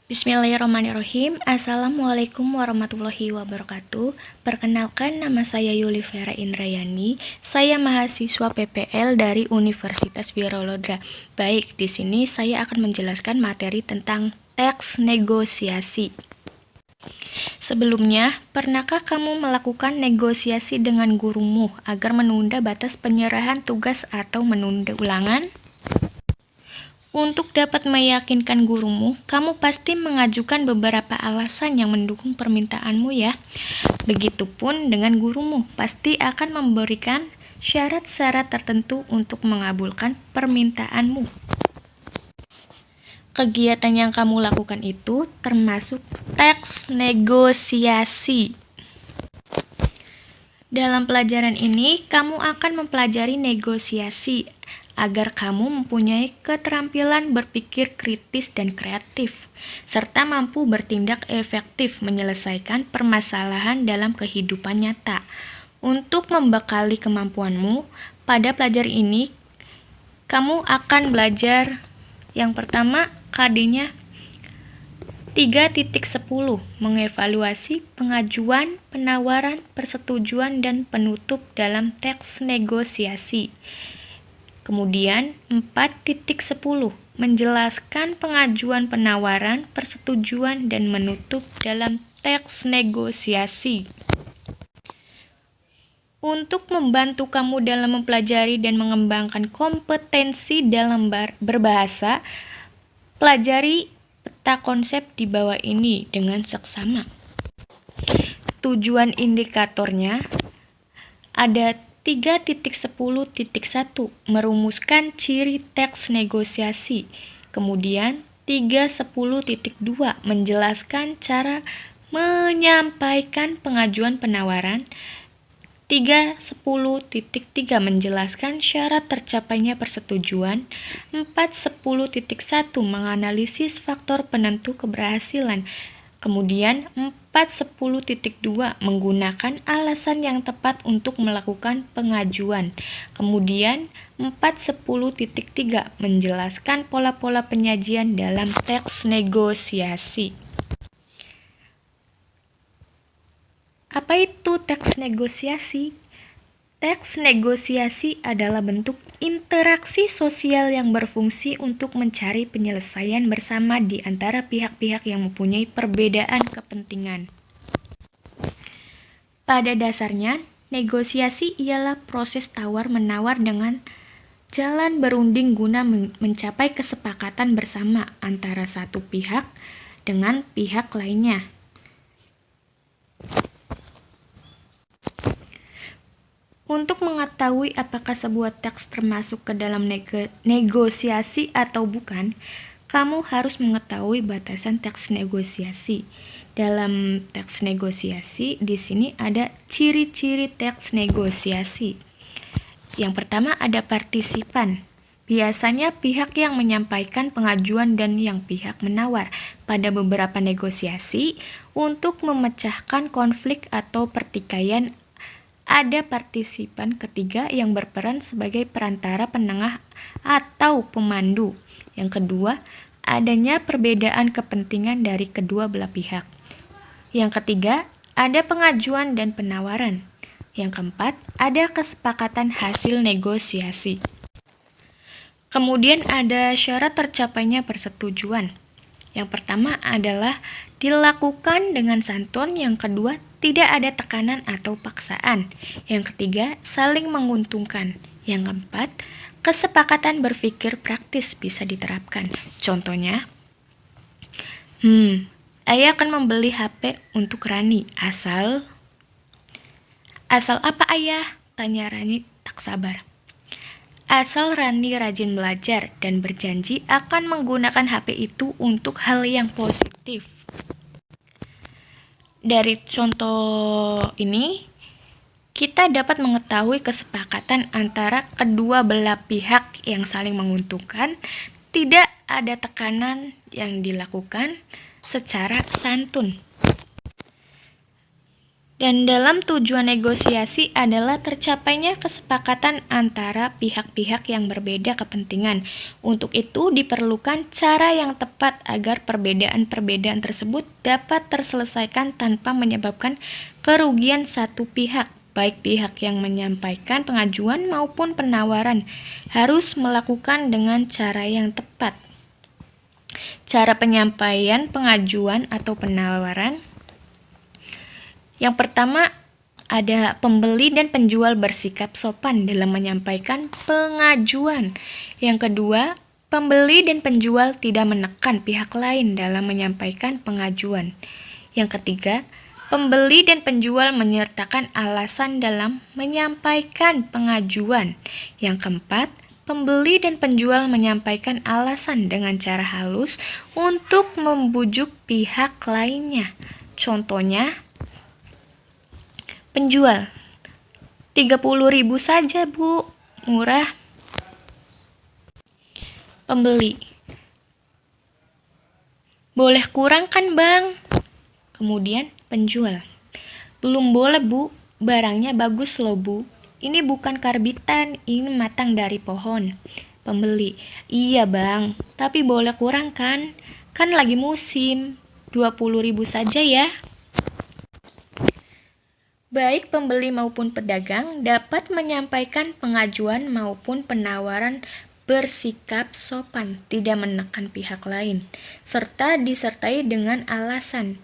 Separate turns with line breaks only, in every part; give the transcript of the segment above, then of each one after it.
Bismillahirrahmanirrahim. Assalamualaikum warahmatullahi wabarakatuh. Perkenalkan, nama saya Yulivera Indrayani. Saya mahasiswa PPL dari Universitas Wiralodra. Baik, di sini saya akan menjelaskan materi tentang teks negosiasi. Sebelumnya, pernahkah kamu melakukan negosiasi dengan gurumu agar menunda batas penyerahan tugas atau menunda ulangan? Untuk dapat meyakinkan gurumu, kamu pasti mengajukan beberapa alasan yang mendukung permintaanmu ya. Begitupun dengan gurumu, pasti akan memberikan syarat-syarat tertentu untuk mengabulkan permintaanmu. Kegiatan yang kamu lakukan itu termasuk teks negosiasi. Dalam pelajaran ini, kamu akan mempelajari negosiasi agar kamu mempunyai keterampilan berpikir kritis dan kreatif, serta mampu bertindak efektif menyelesaikan permasalahan dalam kehidupan nyata. Untuk membekali kemampuanmu, pada pelajaran ini, kamu akan belajar yang pertama, KD-nya 3.10, mengevaluasi pengajuan, penawaran, persetujuan, dan penutup dalam teks negosiasi. Kemudian 4.10, menjelaskan pengajuan, penawaran, persetujuan, dan menutup dalam teks negosiasi. Untuk membantu kamu dalam mempelajari dan mengembangkan kompetensi dalam berbahasa, pelajari peta konsep di bawah ini dengan seksama. Tujuan indikatornya ada 3.10.1, merumuskan ciri teks negosiasi. Kemudian 3.10.2, menjelaskan cara menyampaikan pengajuan penawaran. 3.10.3, menjelaskan syarat tercapainya persetujuan. 4.10.1, menganalisis faktor penentu keberhasilan. Kemudian 4.10.2, menggunakan alasan yang tepat untuk melakukan pengajuan. Kemudian 4.10.3, menjelaskan pola-pola penyajian dalam teks negosiasi. Apa itu teks negosiasi? Teks negosiasi adalah bentuk interaksi sosial yang berfungsi untuk mencari penyelesaian bersama di antara pihak-pihak yang mempunyai perbedaan kepentingan. Pada dasarnya, negosiasi ialah proses tawar-menawar dengan jalan berunding guna mencapai kesepakatan bersama antara satu pihak dengan pihak lainnya. Untuk mengetahui apakah sebuah teks termasuk ke dalam negosiasi atau bukan, kamu harus mengetahui batasan teks negosiasi. Dalam teks negosiasi, di sini ada ciri-ciri teks negosiasi. Yang pertama ada partisipan. Biasanya pihak yang menyampaikan pengajuan dan yang pihak menawar pada beberapa negosiasi untuk memecahkan konflik atau pertikaian. Ada partisipan ketiga yang berperan sebagai perantara penengah atau pemandu. Yang kedua, adanya perbedaan kepentingan dari kedua belah pihak. Yang ketiga, ada pengajuan dan penawaran. Yang keempat, ada kesepakatan hasil negosiasi. Kemudian ada syarat tercapainya persetujuan. Yang pertama adalah dilakukan dengan santun. Yang kedua, tidak ada tekanan atau paksaan. Yang ketiga, saling menguntungkan. Yang keempat, kesepakatan berpikir praktis bisa diterapkan. Contohnya, Ayah akan membeli HP untuk Rani. Asal apa ayah? Tanya Rani tak sabar. Asal Rani rajin belajar dan berjanji akan menggunakan HP itu untuk hal yang positif. Dari contoh ini, kita dapat mengetahui kesepakatan antara kedua belah pihak yang saling menguntungkan, tidak ada tekanan yang dilakukan secara santun. Dan dalam tujuan negosiasi adalah tercapainya kesepakatan antara pihak-pihak yang berbeda kepentingan. Untuk itu diperlukan cara yang tepat agar perbedaan-perbedaan tersebut dapat terselesaikan tanpa menyebabkan kerugian satu pihak. Baik pihak yang menyampaikan pengajuan maupun penawaran harus melakukan dengan cara yang tepat. Cara penyampaian pengajuan atau penawaran. Yang pertama, ada pembeli dan penjual bersikap sopan dalam menyampaikan pengajuan. Yang kedua, pembeli dan penjual tidak menekan pihak lain dalam menyampaikan pengajuan. Yang ketiga, pembeli dan penjual menyertakan alasan dalam menyampaikan pengajuan. Yang keempat, pembeli dan penjual menyampaikan alasan dengan cara halus untuk membujuk pihak lainnya. Contohnya, penjual, 30.000 saja Bu, murah. Pembeli, boleh kurang kan Bang? Kemudian penjual, belum boleh Bu, barangnya bagus loh Bu. Ini bukan karbitan, ini matang dari pohon. Pembeli, iya Bang, tapi boleh kurang kan? Kan lagi musim, 20.000 saja ya. Baik pembeli maupun pedagang dapat menyampaikan pengajuan maupun penawaran bersikap sopan, tidak menekan pihak lain, serta disertai dengan alasan.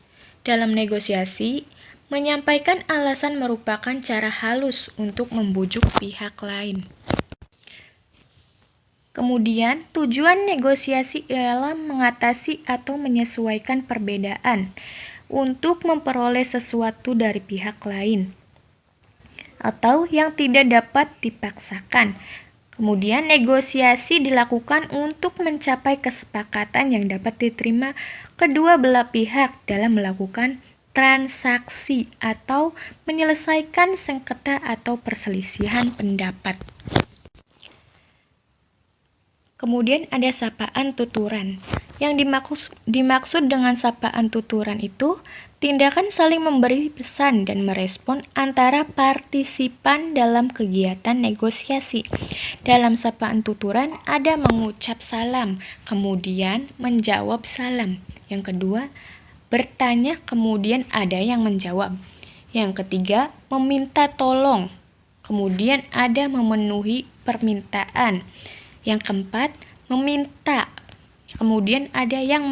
Dalam negosiasi, menyampaikan alasan merupakan cara halus untuk membujuk pihak lain. Kemudian, tujuan negosiasi ialah mengatasi atau menyesuaikan perbedaan untuk memperoleh sesuatu dari pihak lain atau yang tidak dapat dipaksakan. Kemudian negosiasi dilakukan untuk mencapai kesepakatan yang dapat diterima kedua belah pihak dalam melakukan transaksi atau menyelesaikan sengketa atau perselisihan pendapat. Kemudian ada sapaan tuturan. Yang dimaksud dengan sapaan tuturan itu tindakan saling memberi pesan dan merespon antara partisipan dalam kegiatan negosiasi. Dalam sapaan tuturan ada mengucap salam, kemudian menjawab salam. Yang kedua, bertanya kemudian ada yang menjawab. Yang ketiga, meminta tolong, kemudian ada memenuhi permintaan. Yang keempat, meminta, kemudian ada yang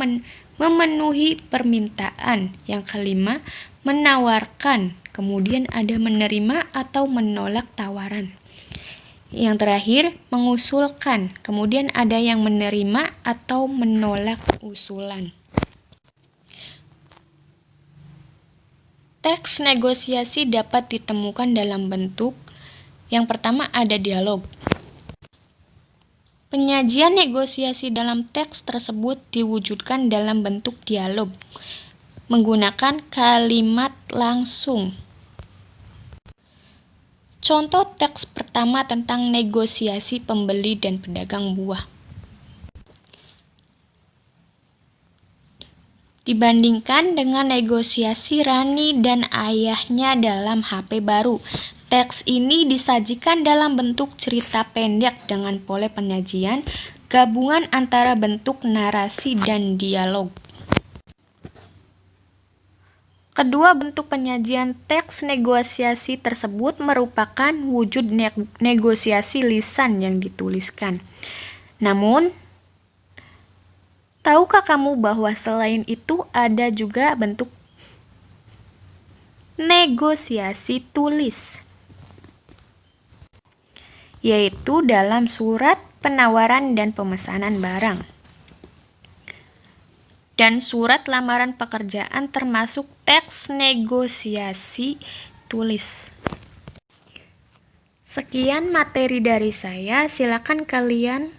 memenuhi permintaan. Yang kelima, menawarkan, kemudian ada menerima atau menolak tawaran. Yang terakhir, mengusulkan, kemudian ada yang menerima atau menolak usulan. Teks negosiasi dapat ditemukan dalam bentuk yang pertama ada dialog. Penyajian negosiasi dalam teks tersebut diwujudkan dalam bentuk dialog, menggunakan kalimat langsung. Contoh teks pertama tentang negosiasi pembeli dan pedagang buah. Dibandingkan dengan negosiasi Rani dan ayahnya dalam HP baru, teks ini disajikan dalam bentuk cerita pendek dengan pola penyajian gabungan antara bentuk narasi dan dialog. Kedua bentuk penyajian teks negosiasi tersebut merupakan wujud negosiasi lisan yang dituliskan. Namun, tahukah kamu bahwa selain itu ada juga bentuk negosiasi tulis, yaitu dalam surat penawaran dan pemesanan barang, dan surat lamaran pekerjaan termasuk teks negosiasi tulis. Sekian materi dari saya, silakan kalian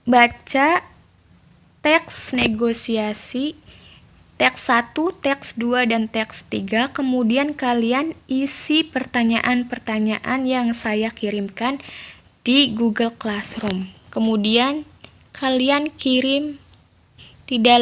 baca teks negosiasi teks 1, teks 2, dan teks 3, kemudian kalian isi pertanyaan-pertanyaan yang saya kirimkan di Google Classroom. Kemudian kalian kirim di dalam